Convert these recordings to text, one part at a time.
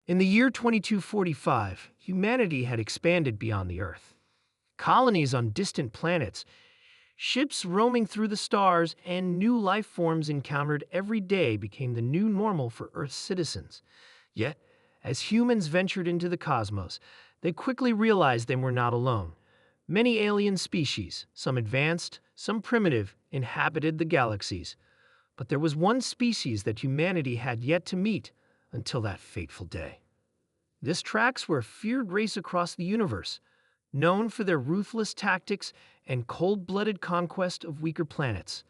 In the year 2245, humanity had expanded beyond the Earth. Colonies on distant planets, ships roaming through the stars, and new life forms encountered every day became the new normal for Earth's citizens. Yet, as humans ventured into the cosmos, they quickly realized they were not alone. Many alien species, some advanced, some primitive, inhabited the galaxies. But there was one species that humanity had yet to meet until that fateful day. This tracks were a feared race across the universe, known for their ruthless tactics and cold-blooded conquest of weaker planets.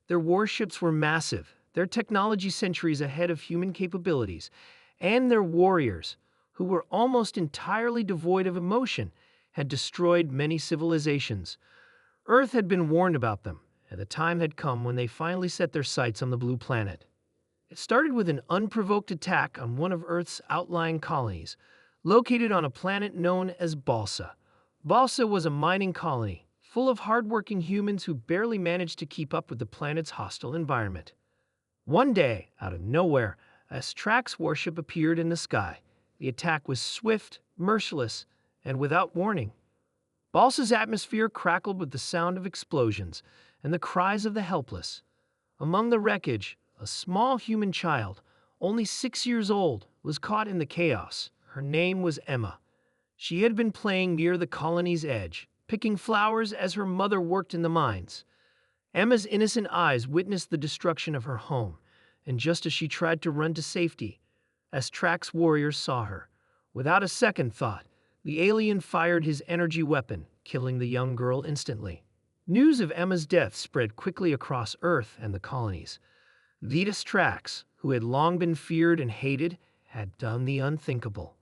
Their warships were massive, their technology centuries ahead of human capabilities, and their warriors, who were almost entirely devoid of emotion, had destroyed many civilizations. Earth had been warned about them, and the time had come when they finally set their sights on the blue planet. It started with an unprovoked attack on one of Earth's outlying colonies, located on a planet known as Balsa. Balsa was a mining colony, full of hardworking humans who barely managed to keep up with the planet's hostile environment. One day, out of nowhere, a Strax warship appeared in the sky. The attack was swift, merciless, and without warning. Balsa's atmosphere crackled with the sound of explosions and the cries of the helpless. Among the wreckage, a small human child, only 6 years old, was caught in the chaos. Her name was Emma. She had been playing near the colony's edge, picking flowers as her mother worked in the mines. Emma's innocent eyes witnessed the destruction of her home, and just as she tried to run to safety, Strax warriors saw her. Without a second thought, the alien fired his energy weapon, killing the young girl instantly. News of Emma's death spread quickly across Earth and the colonies. The Strax, who had long been feared and hated, had done the unthinkable.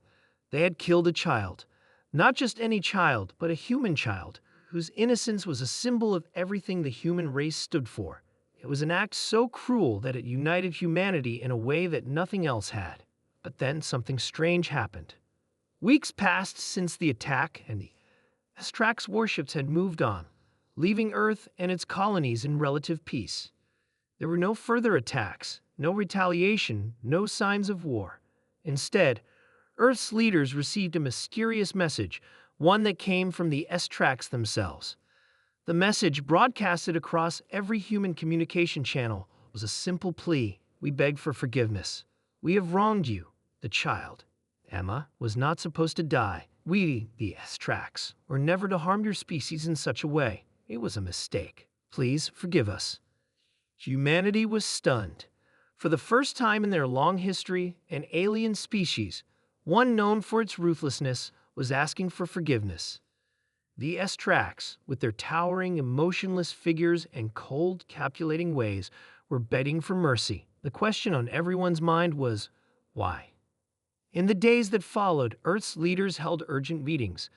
They had killed a child. Not just any child, but a human child, whose innocence was a symbol of everything the human race stood for. It was an act so cruel that it united humanity in a way that nothing else had. But then something strange happened. Weeks passed since the attack, and the Strax warships had moved on, leaving Earth and its colonies in relative peace. There were no further attacks, no retaliation, no signs of war. Instead, Earth's leaders received a mysterious message, one that came from the Strax themselves. The message, broadcasted across every human communication channel, was a simple plea. We beg for forgiveness. We have wronged you. The child, Emma, was not supposed to die. We, the Strax, were never to harm your species in such a way. It was a mistake. Please forgive us. Humanity was stunned. For the first time in their long history, an alien species, one known for its ruthlessness, was asking for forgiveness. The Strax, with their towering, emotionless figures and cold, calculating ways, were begging for mercy. The question on everyone's mind was, why? In the days that followed, Earth's leaders held urgent meetings.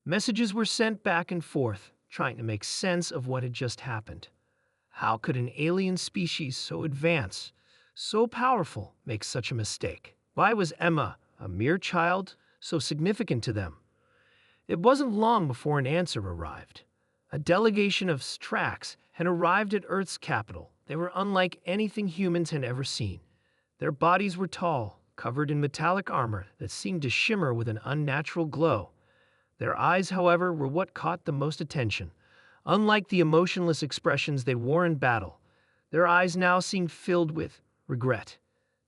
Messages were sent back and forth, trying to make sense of what had just happened. How could an alien species so advanced, so powerful, make such a mistake? Why was Emma, a mere child, so significant to them? It wasn't long before an answer arrived. A delegation of Strax had arrived at Earth's capital. They were unlike anything humans had ever seen. Their bodies were tall, covered in metallic armor that seemed to shimmer with an unnatural glow. Their eyes, however, were what caught the most attention. Unlike the emotionless expressions they wore in battle, their eyes now seemed filled with regret.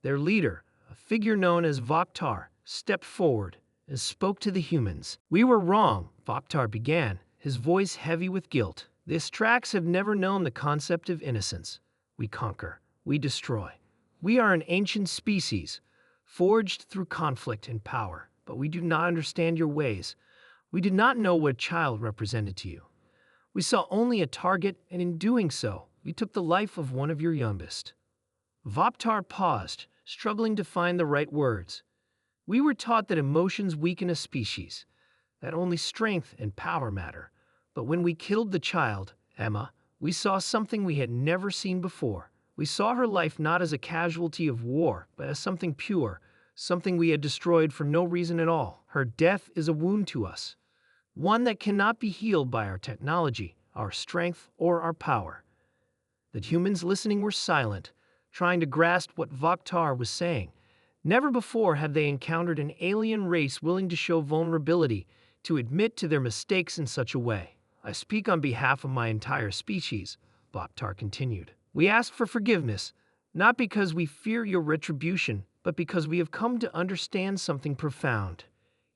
Their leader, a figure known as Vokhtar, stepped forward and spoke to the humans. "We were wrong," Vokhtar began, his voice heavy with guilt. "The Strax have never known the concept of innocence. We conquer. We destroy. We are an ancient species, forged through conflict and power, but we do not understand your ways. We did not know what child represented to you. We saw only a target, and in doing so, we took the life of one of your youngest." Vokhtar paused, struggling to find the right words. "We were taught that emotions weaken a species, that only strength and power matter. But when we killed the child, Emma, we saw something we had never seen before. We saw her life not as a casualty of war, but as something pure, something we had destroyed for no reason at all. Her death is a wound to us, one that cannot be healed by our technology, our strength, or our power." The humans listening were silent, trying to grasp what Vokhtar was saying. Never before had they encountered an alien race willing to show vulnerability, to admit to their mistakes in such a way. I speak on behalf of my entire species, Bakhtar continued. We ask for forgiveness, not because we fear your retribution, but because we have come to understand something profound.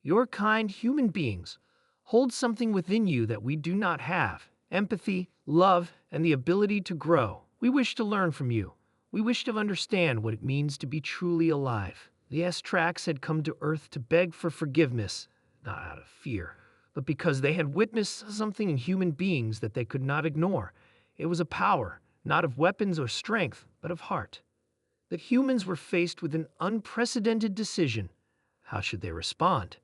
Your kind human beings hold something within you that we do not have: empathy, love, and the ability to grow. We wish to learn from you. We wish to understand what it means to be truly alive. The S-Trax had come to Earth to beg for forgiveness, not out of fear, but because they had witnessed something in human beings that they could not ignore. It was a power, not of weapons or strength, but of heart. That humans were faced with an unprecedented decision. How should they respond?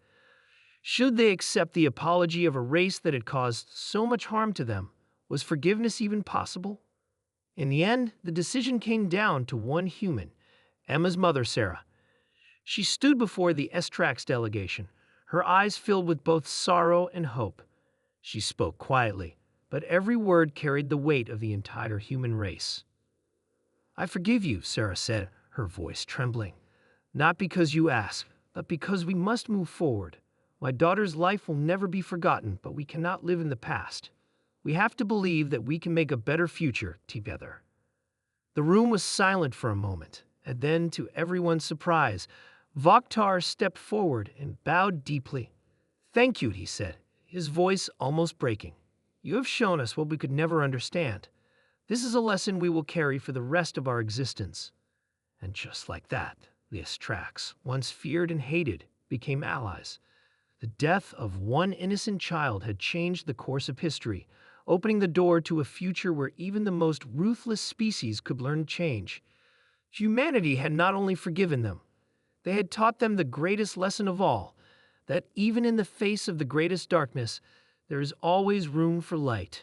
Should they accept the apology of a race that had caused so much harm to them? Was forgiveness even possible? In the end, the decision came down to one human, Emma's mother, Sarah. She stood before the S-Trax delegation, her eyes filled with both sorrow and hope. She spoke quietly, but every word carried the weight of the entire human race. I forgive you, Sarah said, her voice trembling. Not because you ask, but because we must move forward. My daughter's life will never be forgotten, but we cannot live in the past. We have to believe that we can make a better future together. The room was silent for a moment, and then, to everyone's surprise, Bakhtar stepped forward and bowed deeply. Thank you, he said, his voice almost breaking. You have shown us what we could never understand. This is a lesson we will carry for the rest of our existence. And just like that, the S-Trax, once feared and hated, became allies. The death of one innocent child had changed the course of history, opening the door to a future where even the most ruthless species could learn change. Humanity had not only forgiven them, they had taught them the greatest lesson of all, that even in the face of the greatest darkness, there is always room for light.